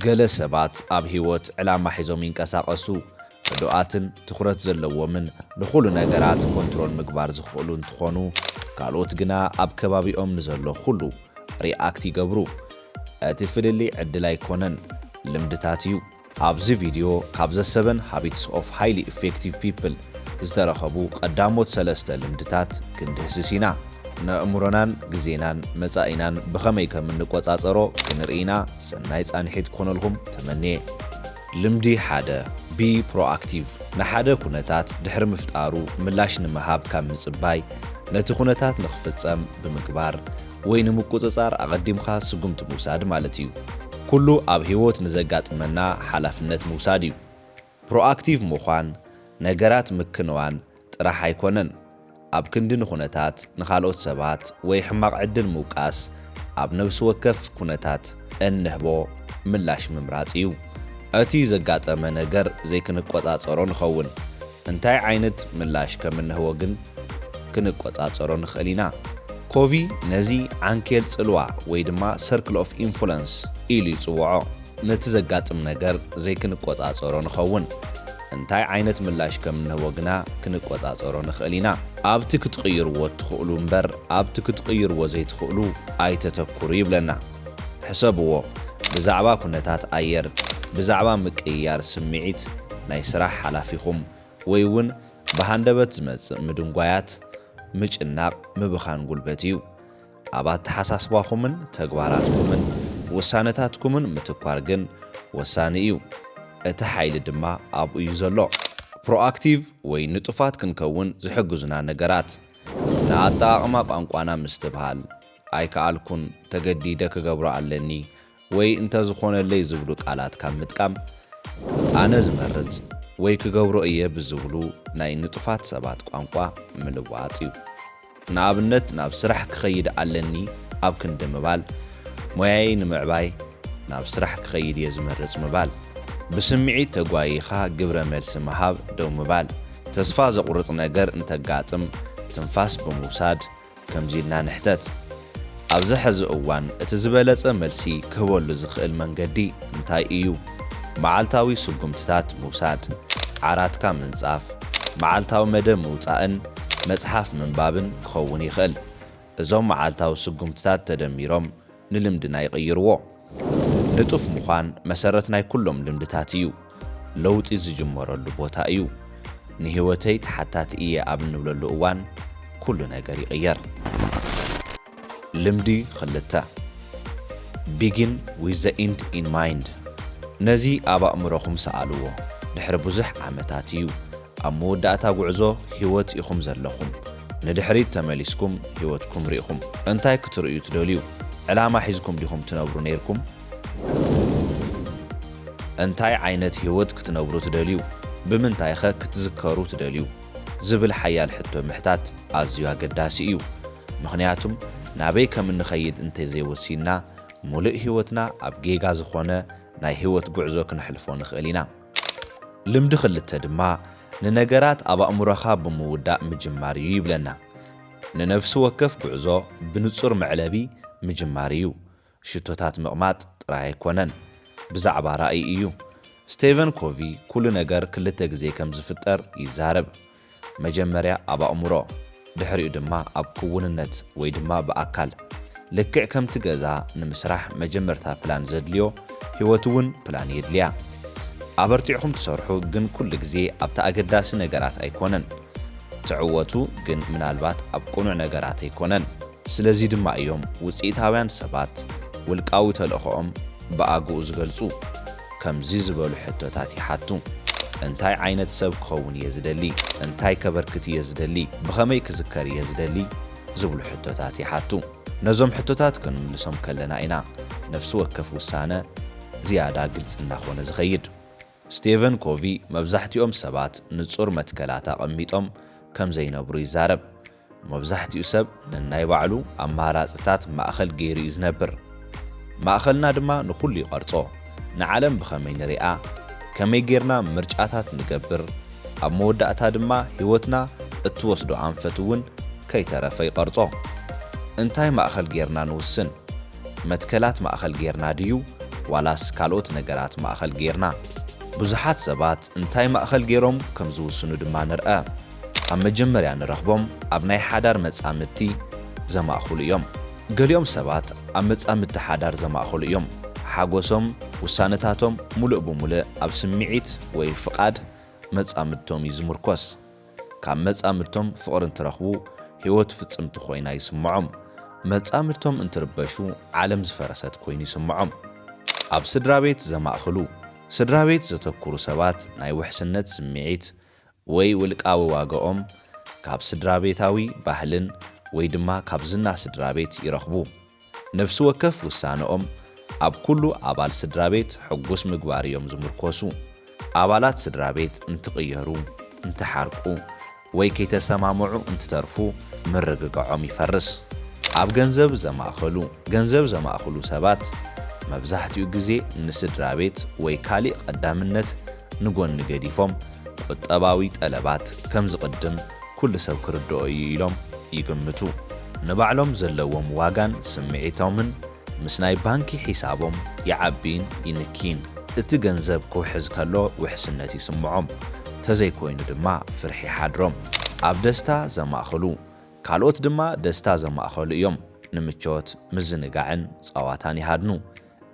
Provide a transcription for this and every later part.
ገለ ሰባት ኣብ ህይወት ዕላማ ሒዞም ይንቀሳቐሱ ህዱኣትን ትኹረት ዘለዎምን ንኹሉ ነገራት ኮንትሮል ምግባር ዝኽእሉ እንትኾኑ ካልኦት ግና ኣብ ከባቢኦም ንዘሎ ኩሉ ሪኣክት ይገብሩ እቲ ፍልልይ ዕድል ኣይኮነን ልምድታት እዩ ኣብዚ ቪድዮ ካብ ዘ7 ሃቢትስ ኦፍ ሃይሊ ኢፌክቲቭ ፒፕል ዝተረኸቡ ቀዳሞት 3 ልምድታት ክንድህስስ ኢና ንእምሮናን ግዜናን መጻኢናን ብኸመይ ከም እንቆጻጸሮ ክንርኢና ሰናይ ጻንሒት ኮነልኩም ተመንየ ልምዲ 1 ቢ ፕሮአክቲቭ ንሓደ ኩነታት ድሕሪ ምፍጣሩ ምላሽ ንምሃብ ካብ ምጽባይ ነቲ ኩነታት ንኽፍጸም ብምግባር ወይ ንምቁጽጻር ኣቐዲምካ ስጉምቲ ምውሳድ ማለት እዩ ኩሉ ኣብ ህይወት ንዘጋጥመና ሓላፍነት ምውሳድ እዩ ፕሮአክቲቭ ምዃን ነገራት ምክንዋን ጥራሕ ኣይኮነን ኣብ ክንዲ ንኹነታት ንኻልኦት ሰባት ወይ ሕማቕ ዕድል ምውቃስ ኣብ ነፍሲ ወከፍ ኩነታት እንህቦ ምላሽ ምምራጽ እዩ እቲ ዘጋጠመ ነገር ዘይክንቆጻጸሮ ንኸውን እንታይ ዓይነት ምላሽ ከም እንህቦ ግን ክንቆጻጸሮ ንኽእል ኢና ኮቪ ነዚ ዓንኬል ጽልዋ ወይ ድማ ሰርክል ኦፍ ኢንፍሉንስ ኢሉ ይጽውዖ ነቲ ዘጋጥም ነገር ዘይክንቆጻጸሮ ንኸውን እንታይ ዓይነት ምላሽ ከም እንህቦ ግና ክንቆጻጸሮ ንኽእል ኢና ኣብቲ ክትቕይርዎ ትኽእሉ እምበር ኣብቲ ክትቕይርዎ ዘይትኽእሉ ኣይተተኩሩ ይብለና ሕሰብዎ ብዛዕባ ኩነታት ኣየር ብዛዕባ ምቅያር ስምዒት ናይ ስራሕ ሓላፊኹም ወይ እውን ብሃንደበት ዝመጽእ ምድንጓያት ምጭናቕ ምብኻን ጉልበት እዩ ኣብ ኣተሓሳስባኹምን ተግባራትኩምን ውሳነታትኩምን ምትኳር ግን ወሳኒ እዩ እቲ ሓይሊ ድማ ኣብኡ እዩ ዘሎ ፕሮአክቲቭ ወይ ንጡፋት ክንከውን ዝሕግዙና ነገራት ንኣጠቓቕማ ቋንቋና ምስትብሃል ኣይከኣልኩን ተገዲደ ክገብሮ ኣለኒ ወይ እንተዝኾነለይ ዝብሉ ቃላት ካብ ምጥቃም ኣነ ዝመርጽ ወይ ክገብሮ እየ ብዝብሉ ናይ ንጡፋት ሰባት ቋንቋ ምልዋጥ እዩ ንኣብነት ናብ ስራሕ ክኸይድ ኣለኒ ኣብ ክንዲ ምባል ሞያይ ንምዕባይ ናብ ስራሕ ክኸይድ እየ ዝመርጽ ምባል ብስምዒት ተጓይኻ ግብረ መልሲ መሃብ ደው ምባል ተስፋ ዘቑርጽ ነገር እንተጋጥም ትንፋስ ብምውሳድ ከምዚልና ንሕተት ኣብዚ ሕዚ እዋን እቲ ዝበለጸ መልሲ ክህበሉ ዝኽእል መንገዲ እንታይ እዩ መዓልታዊ ስጉምትታት ምውሳድ ዓራትካ ምንጻፍ መዓልታዊ መደብ ምውጻእን መጽሓፍ ምንባብን ክኸውን ይኽእል እዞም መዓልታዊ ስጉምትታት ተደሚሮም ንልምድና ይቕይርዎ ንጡፍ ምዃን መሰረት ናይ ኩሎም ልምድታት እዩ ለውጢ ዝጅመረሉ ቦታ እዩ ንህይወተይ ተሓታቲ እየ ኣብ እንብለሉ እዋን ኩሉ ነገር ይቕየር ልምዲ 2 begin with the end in mind ነዚ ኣብ ኣእምሮኹም ሰኣልዎ ድሕሪ ብዙሕ ዓመታት እዩ ኣብ መወዳእታ ጉዕዞ ህይወት ኢኹም ዘለኹም ንድሕሪት ተመሊስኩም ህይወትኩም ርኢኹም እንታይ ክትርእዩ ትደልዩ ዕላማ ሒዝኩም ዲኹም ትነብሩ ነይርኩም እንታይ ዓይነት ህይወት ክትነብሩ ትደልዩ ብምንታይ ኸ ክትዝከሩ ትደልዩ ዝብል ሓያል ሕቶ ምሕታት ኣዝዩ ኣገዳሲ እዩ ምኽንያቱም ናበይ ከም እንኸይድ እንተዘይወሲና ሙሉእ ህይወትና ኣብ ጌጋ ዝኾነ ናይ ህይወት ጉዕዞ ክንሕልፎ ንኽእል ኢና ልምዲ 2 ድማ ንነገራት ኣብ ኣእምሮኻ ብምውዳእ ምጅማር እዩ ይብለና ንነፍሲ ወከፍ ጉዕዞ ብንጹር መዕለቢ ምጅማር እዩ ሽቶታት ምቕማጥ ጥራይ ኣይኮነን ብዛዕባ ራእይ እዩ ስቴቨን ኮቪ ኩሉ ነገር 2 ግዜ ከም ዝፍጠር ይዛረብ መጀመርያ ኣብ ኣእምሮ ድሕሪኡ ድማ ኣብ ክውንነት ወይ ድማ ብኣካል ልክዕ ከምቲ ገዛ ንምስራሕ መጀመርታ ፕላን ዘድልዮ ህይወት እውን ፕላን የድልያ ኣበርቲዕኹም ትሰርሑ ግን ኩሉ ግዜ ኣብቲ ኣገዳሲ ነገራት ኣይኮነን ትዕወቱ ግን ምናልባት ኣብ ቁኑዕ ነገራት ኣይኮነን ስለዚ ድማ እዮም ውፅኢታውያን ሰባት ውልቃዊ ተልእኾኦም ብኣግኡ ዝገልጹ ከምዚ ዝበሉ ሕቶታት ይሓቱ እንታይ ዓይነት ሰብ ክኸውን እየ ዝደሊ እንታይ ከበርክት እየ ዝደሊ ብኸመይ ክዝከር እየ ዝደሊ ዝብሉ ሕቶታት ይሓቱ ነዞም ሕቶታት ክንምልሶም ከለና ኢና ነፍሲ ወከፍ ውሳነ ዝያዳ ግልጽ እናኾነ ዝኸይድ ስቴቨን ኮቪ መብዛሕትኦም ሰባት ንጹር መትከላት ኣቐሚጦም ከም ዘይነብሩ ይዛረብ መብዛሕትኡ ሰብ ንናይ ባዕሉ ኣማራጽታት ማእኸል ገይሩ እዩ ዝነብር ማእኸልና ድማ ንኹሉ ይቐርጾ ንዓለም ብኸመይ ንሪኣ ከመይ ጌርና ምርጫታት ንገብር ኣብ መወዳእታ ድማ ህይወትና እትወስዶ ኣንፈት እውን ከይተረፈ ይቐርጾ እንታይ ማእኸል ጌርና ንውስን መትከላት ማእኸል ጌርና ድዩ ዋላስ ካልኦት ነገራት ማእኸል ጌርና ብዙሓት ሰባት እንታይ ማእኸል ጌሮም ከም ዝውስኑ ድማ ንርአ ኣብ መጀመርያ ንረኽቦም ኣብ ናይ ሓዳር መጻምድቲ ዘማእኽሉ እዮም ገሊኦም ሰባት ኣብ መጻምድቲ ሓዳር ዘማእኽሉ እዮም ሓጎሶም ውሳነታቶም ሙሉእ ብሙሉእ ኣብ ስምዒት ወይ ፍቓድ መጻምድቶም ይዝምርኮስ ካብ መጻምድቶም ፍቕሪ እንትረኽቡ ህይወት ፍጽምቲ ኮይና ይስምዖም መጻምድቶም እንትርበሹ ዓለም ዝፈረሰት ኮይኑ ይስምዖም ኣብ ስድራቤት ዘማእኽሉ ስድራቤት ዘተኩሩ ሰባት ናይ ውሕስነት ስምዒት ወይ ውልቃዊ ዋጋኦም ካብ ስድራቤታዊ ባህልን ወይ ድማ ካብ ዝና ስድራቤት ይረኽቡ ነፍሲ ወከፍ ውሳነኦም ኣብ ኩሉ ኣባል ስድራቤት ሕጉስ ምግባር እዮም ዝምርኮሱ ኣባላት ስድራቤት እንትቕየሩ እንትሓርቁ ወይ ከይተሰማምዑ እንትተርፉ ምርግጋዖም ይፈርስ ኣብ ገንዘብ ዘማእኽሉ ሰባት መብዛሕትኡ ግዜ ንስድራቤት ወይ ካሊእ ቀዳምነት ንጎኒ ገዲፎም ቁጠባዊ ጠለባት ከም ዝቕድም ኩሉ ሰብ ክርድኦ እዩ ኢሎም ይግምቱ ንባዕሎም ዘለዎም ዋጋን ስምዒቶምን ምስ ናይ ባንኪ ሒሳቦም ይዓቢን ይንኪን እቲ ገንዘብ ክውሕዝ ከሎ ውሕስነት ይስምዖም ተዘይኮይኑ ድማ ፍርሒ ሓድሮም ኣብ ደስታ ዘማእኽሉ ካልኦት ድማ ደስታ ዘማእኽሉ እዮም ንምቾት ምዝንጋዕን ጸዋታን ይሃድኑ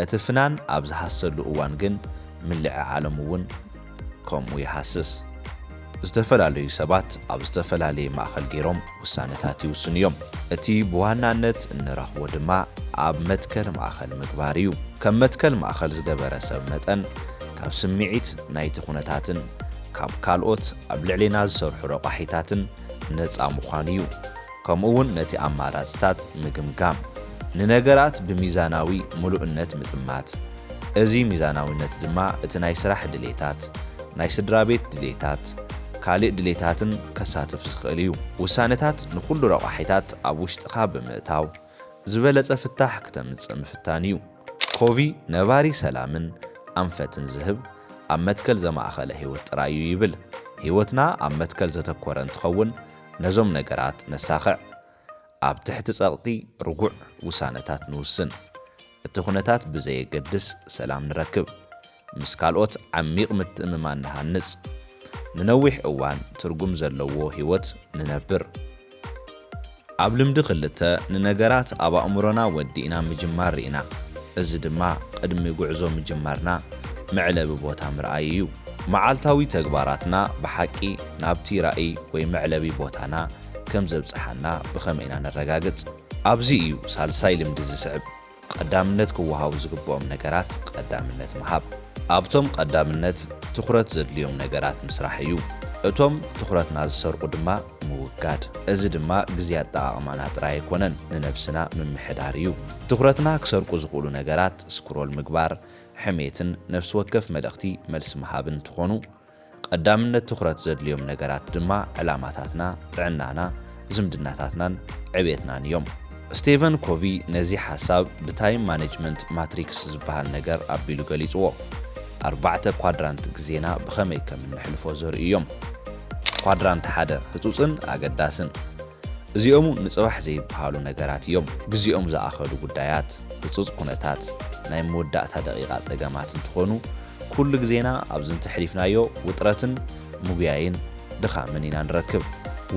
እቲ ፍናን ኣብ ዝሃሰሉ እዋን ግን ምልዕ ዓለም እውን ከምኡ ይሃስስ ዝተፈላለዩ ሰባት ኣብ ዝተፈላለየ ማእኸል ገይሮም ውሳነታት ይውስኑ እዮም እቲ ብዋናነት እንረኽቦ ድማ ኣብ መትከል ማእኸል ምግባር እዩ ከም መትከል ማእኸል ዝገበረ ሰብ መጠን ካብ ስምዒት ናይቲ ኩነታትን ካብ ካልኦት ኣብ ልዕሊና ዝሰርሑ ረቓሒታትን ነፃ ምዃኑ እዩ ከምኡውን ነቲ ኣማራፅታት ምግምጋም ንነገራት ብሚዛናዊ ሙሉእነት ምጥማት እዚ ሚዛናዊነት ድማ እቲ ናይ ስራሕ ድሌታት ናይ ስድራቤት ድሌታት ካልእ ድሌታትን ከሳትፍ ዝኽእል እዩ ውሳነታት ንኹሉ ረቓሒታት ኣብ ውሽጥኻ ብምእታው ዝበለጸ ፍታሕ ክተምጽእ ምፍታን እዩ ኮቪ ነባሪ ሰላምን ኣንፈትን ዝህብ ኣብ መትከል ዘማእኸለ ህይወት ጥራይ እዩ ይብል ህይወትና ኣብ መትከል ዘተኮረ እንትኸውን ነዞም ነገራት ነሳኽዕ ኣብ ትሕቲ ጸቕጢ ርጉዕ ውሳነታት ንውስን እቲ ኩነታት ብዘየገድስ ሰላም ንረክብ ምስ ካልኦት ዓሚቕ ምትእምማን ንሃንጽ ንነዊሕ እዋን ትርጉም ዘለዎ ህይወት ንነብር ኣብ ልምዲ ክልተ ንነገራት ኣብ ኣእምሮና ወዲእና ምጅማር ርኢና እዚ ድማ ቅድሚ ጉዕዞ ምጅማርና መዕለቢ ቦታ ምርኣይ እዩ መዓልታዊ ተግባራትና ብሓቂ ናብቲ ራእይ ወይ መዕለቢ ቦታና ከም ዘብጽሓና ብኸመይና ነረጋግጽ ኣብዚ እዩ ሳልሳይ ልምዲ ዝስዕብ ቀዳምነት ክወሃቡ ዝግብኦም ነገራት ቀዳምነት ምሃብ ኣብቶም ቀዳምነት ትኹረት ዘድልዮም ነገራት ምስራሕ እዩ እቶም ትኹረትና ዝሰርቁ ድማ ምውጋድ እዚ ድማ ግዜ ኣጠቓቕማና ጥራይ ኣይኮነን ንነብስና ምምሕዳር እዩ ትኹረትና ክሰርቁ ዝኽእሉ ነገራት ስክሮል ምግባር ሕሜትን ነፍሲ ወከፍ መልእኽቲ መልሲ ምሃብን እንትኾኑ ቀዳምነት ትኹረት ዘድልዮም ነገራት ድማ ዕላማታትና ጥዕናና ዝምድናታትናን ዕብየትናን እዮም ስቴቨን ኮቪ ነዚ ሓሳብ ብታይም ማኔጅመንት ማትሪክስ ዝበሃል ነገር ኣቢሉ ገሊጽዎ 4 ኳድራንት ግዜና ብኸመይ ከም እንሕልፎ ዘርኢ እዮም ኳድራንት 1 ህጹጽን ኣገዳስን እዚኦም ንጽባሕ ዘይበሃሉ ነገራት እዮም ግዜኦም ዝኣኸሉ ጉዳያት ህጹጽ ኩነታት ናይ መወዳእታ ደቂቓ ጸገማት እንትኾኑ ኩሉ ግዜና ኣብ ዝንተሕሊፍናዮ ውጥረትን ሙግያይን ድኻምን ኢና ንረክብ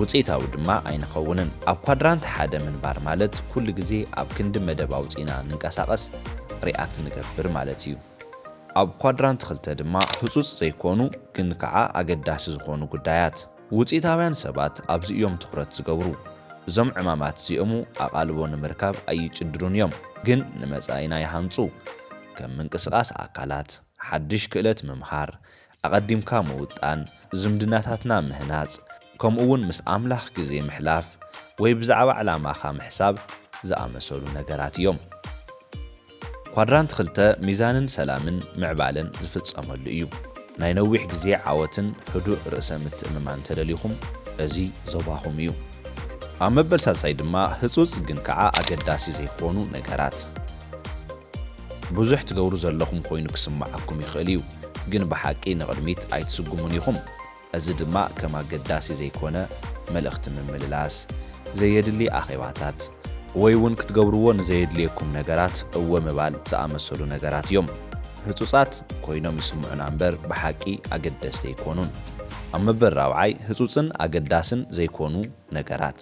ውጽኢታዊ ድማ ኣይንኸውንን ኣብ ኳድራንት 1 ምንባር ማለት ኩሉ ግዜ ኣብ ክንዲ መደብ ኣውፂና ንንቀሳቐስ ሪኣክት ንገብር ማለት እዩ ኣብ ኳድራንት 2 ድማ ህጹጽ ዘይኮኑ ግን ከዓ ኣገዳሲ ዝኾኑ ጉዳያት ውጽኢታውያን ሰባት ኣብዚኦም ትኹረት ዝገብሩ እዞም ዕማማት እዚኦም ኣቓልቦ ንምርካብ ኣይጭድሩን እዮም ግን ንመጻኢና ይሃንጹ ከም ምንቅስቓስ ኣካላት ሓድሽ ክእለት ምምሃር ኣቐዲምካ ምውጣን ዝምድናታትና ምህናጽ ከምኡውን ምስ ኣምላኽ ግዜ ምሕላፍ ወይ ብዛዕባ ዕላማኻ ምሕሳብ ዝኣመሰሉ ነገራት እዮም ኳድራንት 2 ሚዛንን ሰላምን ምዕባልን ዝፍጸመሉ እዩ ናይ ነዊሕ ግዜ ዓወትን ህዱእ ርእሰ ምትእምማን ተደሊኹም እዚ ዞባኹም እዩ ኣብ መበል ሳልሳይ ድማ ህጹጽ ግን ከዓ ኣገዳሲ ዘይኮኑ ነገራት ብዙሕ ትገብሩ ዘለኹም ኮይኑ ክስማዓኩም ይኽእል እዩ ግን ብሓቂ ንቕድሚት ኣይትስጉሙን ኢኹም እዚ ድማ ከም ኣገዳሲ ዘይኮነ መልእኽቲ ምምልላስ ዘየድሊ ኣኼባታት ወይ እውን ክትገብርዎ ንዘይድልየኩም ነገራት እወ ምባል ዝኣመሰሉ ነገራት እዮም ህጹጻት ኮይኖም ይስምዑና እምበር ብሓቂ ኣገደስቲ ኣይኮኑን ኣብ መበል ራብዓይ ህጹጽን ኣገዳስን ዘይኮኑ ነገራት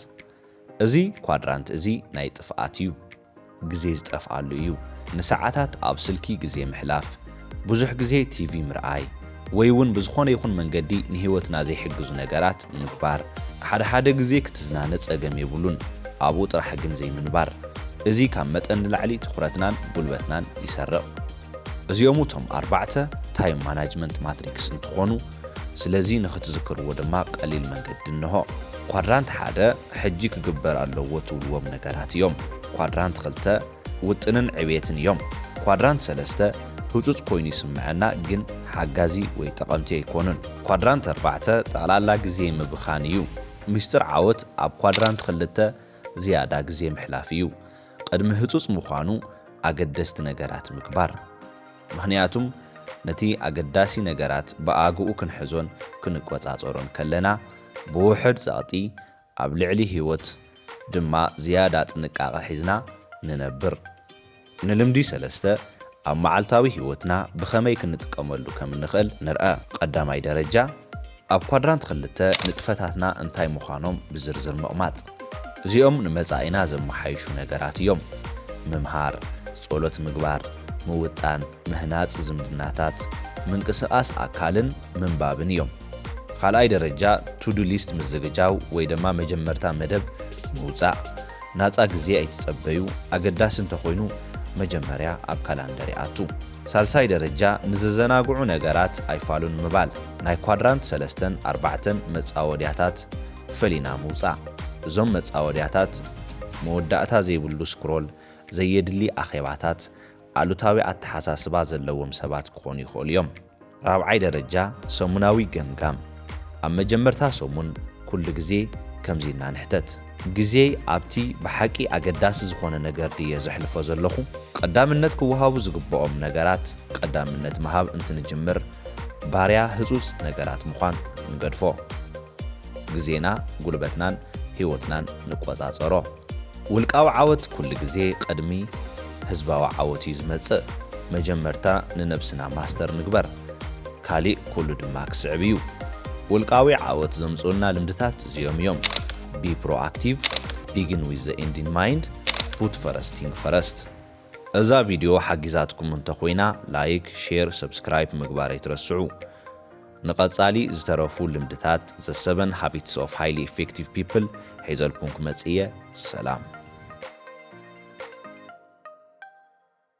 እዚ ኳድራንት እዚ ናይ ጥፍኣት እዩ ግዜ ዝጠፍኣሉ እዩ ንሰዓታት ኣብ ስልኪ ግዜ ምሕላፍ ብዙሕ ግዜ ቲቪ ምርኣይ ወይ እውን ብዝኾነ ይኹን መንገዲ ንህይወትና ዘይሕግዙ ነገራት ምግባር ሓደ ግዜ ክትዝናነ ጸገም የብሉን ኣብኡ ጥራሕ ግን ዘይምንባር እዚ ካብ መጠን ንላዕሊ ትኹረትናን ጉልበትናን ይሰርቕ እዚኦም እቶም 4 ታይም ማናጅመንት ማትሪክስ እንትኾኑ ስለዚ ንኽትዝክርዎ ድማ ቀሊል መንገዲ እንሆ ኳድራንት 1 ሕጂ ክግበር ኣለዎ ትብልዎም ነገራት እዮም ኳድራንት 2 ውጥንን ዕብየትን እዮም ኳድራንት 3 ህጹጽ ኮይኑ ይስምዐና ግን ሓጋዚ ወይ ጠቐምቲ ኣይኮኑን ኳድራንት 4 ጠቕላላ ግዜ ምብኻን እዩ ሚስጥር ዓወት ኣብ ኳድራንት 2 ዝያዳ ግዜ ምሕላፍ እዩ ቅድሚ ህጹጽ ምዃኑ ኣገደስቲ ነገራት ምግባር ምኽንያቱም ነቲ ኣገዳሲ ነገራት ብኣግኡ ክንሕዞን ክንቆጻጸሮን ከለና ብውሕድ ጸቕጢ ኣብ ልዕሊ ህይወት ድማ ዝያዳ ጥንቃቐ ሒዝና ንነብር ንልምዲ 3 ኣብ መዓልታዊ ህይወትና ብኸመይ ክንጥቀመሉ ከም ንኽእል ንርአ ቀዳማይ ደረጃ ኣብ ኳድራንት 2 ንጥፈታትና እንታይ ምዃኖም ብዝርዝር ምቕማጥ እዚኦም ንመጻኢና ዘመሓይሹ ነገራት እዮም ምምሃር ጸሎት ምግባር ምውጣን ምህናጽ ዝምድናታት ምንቅስቓስ ኣካልን ምንባብን እዮም ካልኣይ ደረጃ ቱዱ ሊስት ምዝግጃው ወይ ድማ መጀመርታ መደብ ምውጻእ ናጻ ግዜ ኣይትጸበዩ ኣገዳሲ እንተኾይኑ መጀመርያ ኣብ ካላንደር ይኣቱ ሳልሳይ ደረጃ ንዝዘናግዑ ነገራት ኣይፋሉን ምባል ናይ ኳድራንት 3ን 4 መጻወድያታት ፈሊና ምውጻእ እዞም መጻወድያታት መወዳእታ ዘይብሉ ስክሮል ዘየድሊ ኣኼባታት ኣሉታዊ ኣተሓሳስባ ዘለዎም ሰባት ክኾኑ ይኽእሉ እዮም ራብዓይ ደረጃ ሰሙናዊ ገምጋም ኣብ መጀመርታ ሰሙን ኩሉ ግዜ ከምዚና ንሕተት ግዜ ኣብቲ ብሓቂ ኣገዳሲ ዝኾነ ነገር ድየ ዘሕልፎ ዘለኹ ቀዳምነት ክወሃቡ ዝግብኦም ነገራት ቀዳምነት መሃብ እንትንጅምር ባርያ ህጹጽ ነገራት ምዃን ንገድፎ ግዜና ጉልበትናን ህይወትናን ንቆጻጸሮ ውልቃዊ ዓወት ኩሉ ግዜ ቅድሚ ህዝባዊ ዓወት እዩ ዝመጽእ መጀመርታ ንነብስና ማስተር ንግበር ካሊእ ኩሉ ድማ ክስዕብ እዩ ውልቃዊ ዓወት ዘምጽኡልና ልምድታት እዚኦም እዮም be proactive begin with the end in mind put first thing first እዛ ቪድዮ ሓጊዛትኩም እንተኾይና ላይክ ሼር ሰብስክራይብ ምግባር ኣይትረስዑ ንቐጻሊ ዝተረፉ ልምድታት the 7 habits of highly effective people ሒዘልኩም ክመጽየ ሰላም